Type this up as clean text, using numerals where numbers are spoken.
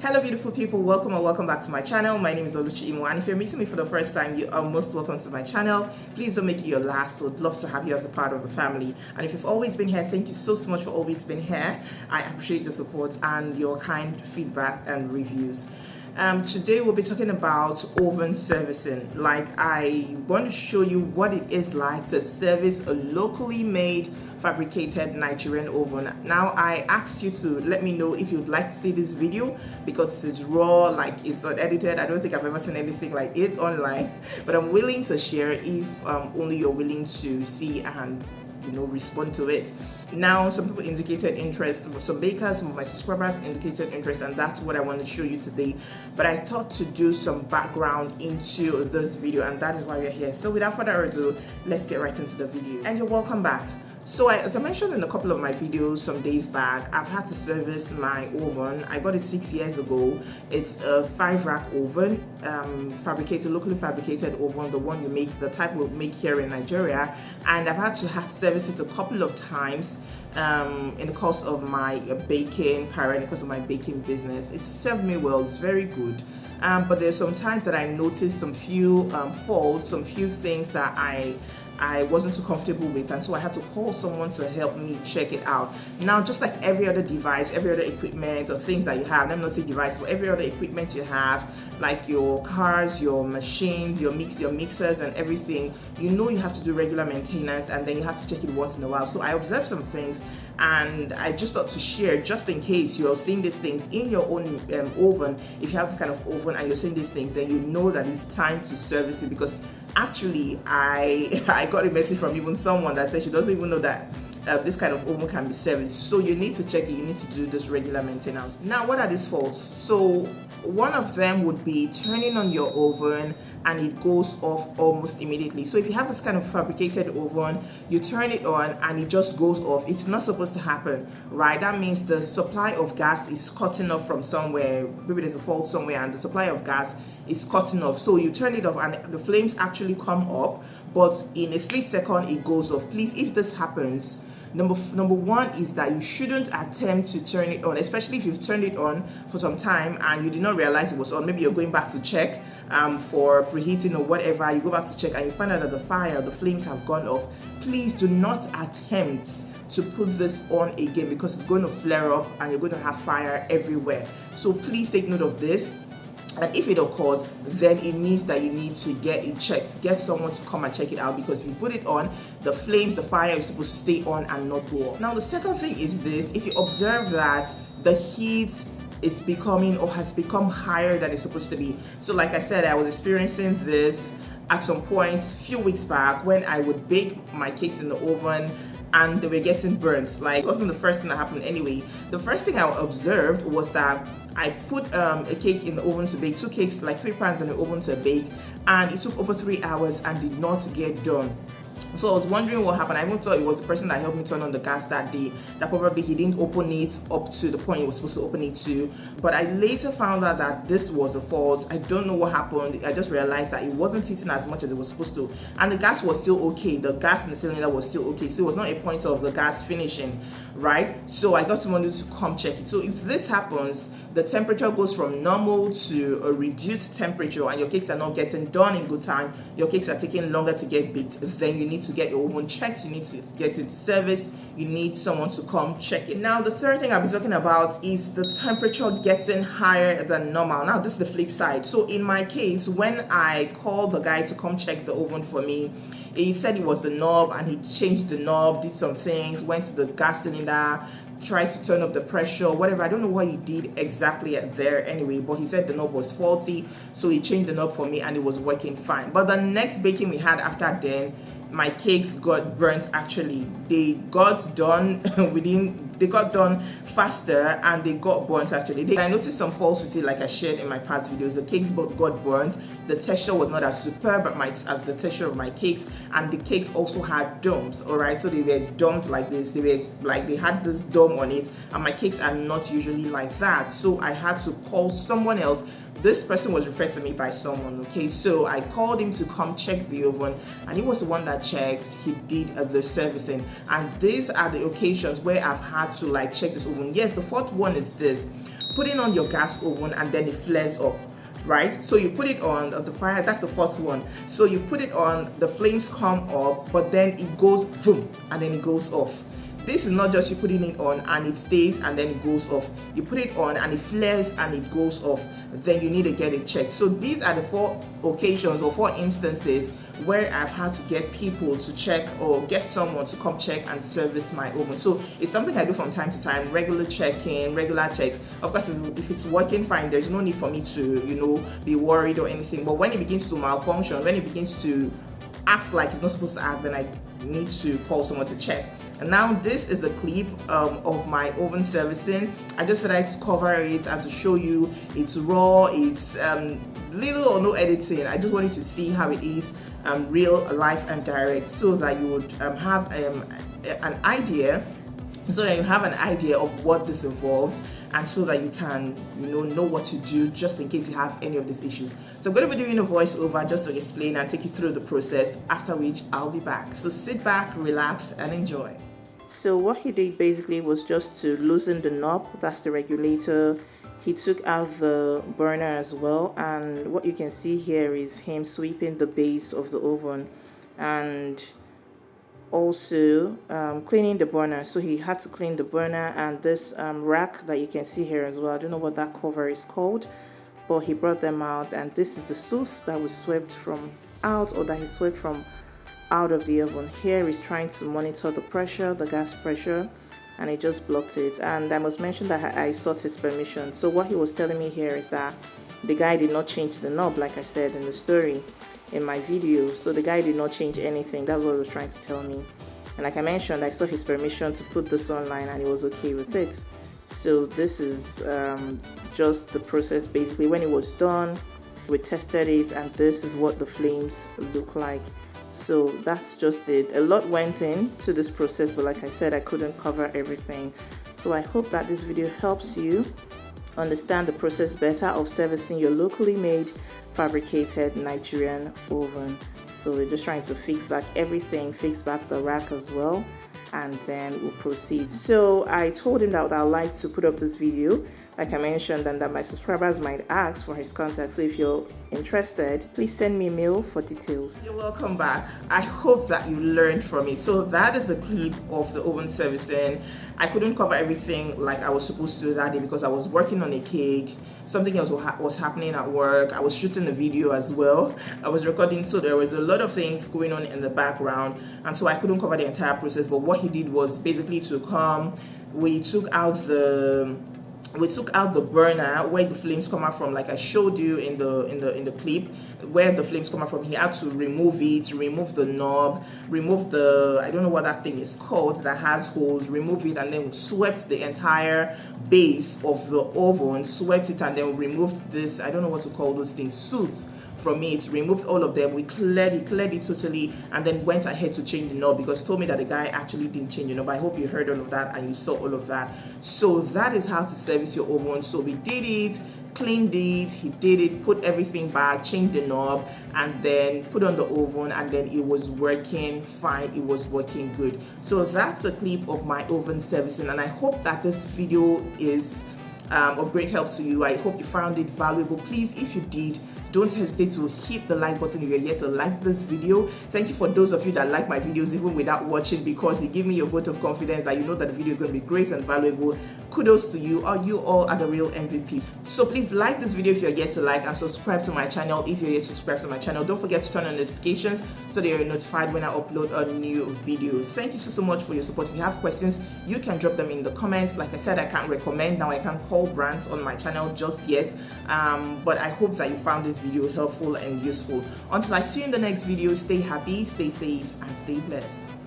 Hello beautiful people, welcome or welcome back to my channel. My name is Oluchiimoh, and if you're meeting me for the first time, you are most welcome to my channel. Please don't make it your last. Would love to have you as a part of the family. And if you've always been here, thank you so much for always being here. I appreciate your support and your kind feedback and reviews. Today we'll be talking about oven servicing. I want to show you what it is like to service a locally made fabricated Nigerian oven. Now I asked you to let me know if you'd like to see this video because it's raw, it's unedited. I don't think I've ever seen anything like it online, but I'm willing to share if only you're willing to see and respond to it. Now, some people indicated interest, some bakers, some of my subscribers indicated interest, and that's what I want to show you today. But I thought to do some background into this video, and that is why we're here. So without further ado, let's get right into the video. And you're welcome back. So as I mentioned in a couple of my videos some days back, I've had to service my oven. I got it 6 years ago. It's a 5-rack oven, locally fabricated oven, the one you make, the type we make here in Nigeria. And I've had to service it a couple of times in the course of my baking career, because of my baking business. It's served me well. It's very good. But there's some times that I noticed some few faults, some few things that I wasn't too comfortable with, and so I had to call someone to help me check it out. Now, just like every other device, every other equipment or things that you have, let me not say device, but every other equipment you have, like your cars, your machines, your mixers and everything, you have to do regular maintenance, and then you have to check it once in a while. So I observed some things, and I just thought to share, just in case you're seeing these things in your own oven. If you have this kind of oven and you're seeing these things, then you know that it's time to service it. Because actually I got a message from even someone that said she doesn't even know that this kind of oven can be serviced. So you need to check it, you need to do this regular maintenance. Now, what are these faults? So one of them would be turning on your oven and it goes off almost immediately. So if you have this kind of fabricated oven, you turn it on and it just goes off. It's not supposed to happen, right? That means the supply of gas is cutting off from somewhere. Maybe there's a fault somewhere and the supply of gas is cutting off. So you turn it off and the flames actually come up, but in a split second it goes off. Please, if this happens, number one is that you shouldn't attempt to turn it on, especially if you've turned it on for some time and you did not realize it was on. Maybe you're going back to check for preheating or whatever. You go back to check and you find out that the flames have gone off. Please do not attempt to put this on again, because it's going to flare up and you're going to have fire everywhere. So please take note of this. And if it occurs, then it means that you need to get it checked. Get someone to come and check it out, because if you put it on, the fire is supposed to stay on and not go off. Now, the second thing is this. If you observe that the heat is becoming or has become higher than it's supposed to be. So like I said, I was experiencing this at some points a few weeks back when I would bake my cakes in the oven and they were getting burnt. It wasn't the first thing that happened anyway. The first thing I observed was that I put a cake in the oven to bake, 2 cakes, 3 pans in the oven to bake, and it took over 3 hours and did not get done. So I was wondering what happened. I even thought it was the person that helped me turn on the gas that day, that probably he didn't open it up to the point he was supposed to open it to. But I later found out that this was the fault. I don't know what happened. I just realized that it wasn't heating as much as it was supposed to, and the gas was still okay. The gas in the cylinder was still okay. So it was not a point of the gas finishing, right? So I got someone to come check it. So if this happens, the temperature goes from normal to a reduced temperature and your cakes are not getting done in good time, your cakes are taking longer to get baked, then you need to get your oven checked, you need to get it serviced, you need someone to come check it. Now, the third thing I'll be talking about is the temperature getting higher than normal. Now, this is the flip side. So in my case, when I called the guy to come check the oven for me, he said it was the knob, and he changed the knob, did some things, went to the gas cylinder, tried to turn up the pressure, whatever. I don't know what he did exactly there anyway, but he said the knob was faulty, so he changed the knob for me and it was working fine. But the next baking we had after then, my cakes got burnt. Actually, they got done they got done faster and they got burnt. Actually, I noticed some faults with it, like I shared in my past videos. The cakes got burnt. The texture was not as superb as the texture of my cakes, and the cakes also had domes. All right, so they were domed like this. They had this dome on it, and my cakes are not usually like that. So I had to call someone else. This person was referred to me by someone, okay? So I called him to come check the oven, and he was the one that checked. He did the servicing, and these are the occasions where I've had to check this oven. Yes, the fourth one is this. putting on your gas oven and then it flares up, right? So you put it on the fire, that's the first one. So you put it on, the flames come up, but then it goes boom and then it goes off. This is not just you putting it on and it stays and then it goes off. You put it on and it flares and it goes off. Then you need to get it checked. So these are the 4 occasions or 4 instances where I've had to get people to check or get someone to come check and service my oven. So it's something I do from time to time, regular checking, regular checks. Of course, if it's working fine, there's no need for me to, be worried or anything. But when it begins to malfunction, when it begins to act like it's not supposed to act, then I need to call someone to check. And now this is the clip of my oven servicing. I just decided to cover it and to show you it's raw, it's little or no editing. I just wanted to see how it is real, life and direct, so that you would have an idea, of what this involves, and so that you can know what to do just in case you have any of these issues. So I'm going to be doing a voiceover just to explain and take you through the process, after which I'll be back. So sit back, relax and enjoy. So what he did basically was just to loosen the knob, that's the regulator. He took out the burner as well, and what you can see here is him sweeping the base of the oven and also cleaning the burner. So he had to clean the burner and this rack that you can see here as well. I don't know what that cover is called, but he brought them out, and this is the soot that was swept from out, or that he swept from out of the oven. Here he's trying to monitor the pressure, the gas pressure, and it just blocked it. And I must mention that I sought his permission. So what he was telling me here is that the guy did not change the knob, like I said in the story in my video. So the guy did not change anything. That's what he was trying to tell me. And like I mentioned, I sought his permission to put this online and he was okay with it. So this is just the process. Basically, when it was done, we tested it, and this is what the flames look like. So that's just it. A lot went into this process, but like I said, I couldn't cover everything. So I hope that this video helps you understand the process better of servicing your locally made fabricated Nigerian oven. So we're just trying to fix back everything, fix back the rack as well, and then we'll proceed. So I told him that I'd like to put up this video, like I mentioned, and that my subscribers might ask for his contact. So if you're interested, please send me a mail for details. You're welcome back. I hope that you learned from it. So that is the clip of the oven servicing. I couldn't cover everything like I was supposed to that day because I was working on a cake. Something else was happening at work. I was shooting the video as well. I was recording, so there was a lot of things going on in the background, and so I couldn't cover the entire process. But what he did was basically to come, we took out the burner where the flames come out from, like I showed you in the clip, where the flames come out from. He had to remove it, remove the knob, remove the, I don't know what that thing is called that has holes, remove it, and then swept the entire base of the oven, swept it, and then removed this, I don't know what to call those things, soot from it, removed all of them. We cleared it totally, and then went ahead to change the knob, because he told me that the guy actually didn't change the knob. I hope you heard all of that and you saw all of that. So that is how to service your oven. So we did it, cleaned it, he did it, put everything back, changed the knob, and then put on the oven, and then it was working fine, it was working good. So that's a clip of my oven servicing, and I hope that this video is of great help to you. I hope you found it valuable. Please, if you did, don't hesitate to hit the like button if you're yet to like this video. Thank you for those of you that like my videos even without watching, because you give me your vote of confidence that you know that the video is going to be great and valuable. Kudos to you. You all are the real MVPs. So please like this video if you're yet to like, and subscribe to my channel if you're yet to subscribe to my channel. Don't forget to turn on notifications so that you're notified when I upload a new video. Thank you so much for your support. If you have questions, you can drop them in the comments. Like I said, I can't recommend now, I can't call brands on my channel just yet, but I hope that you found this video helpful and useful. Until I see you in the next video, stay happy, stay safe, and stay blessed.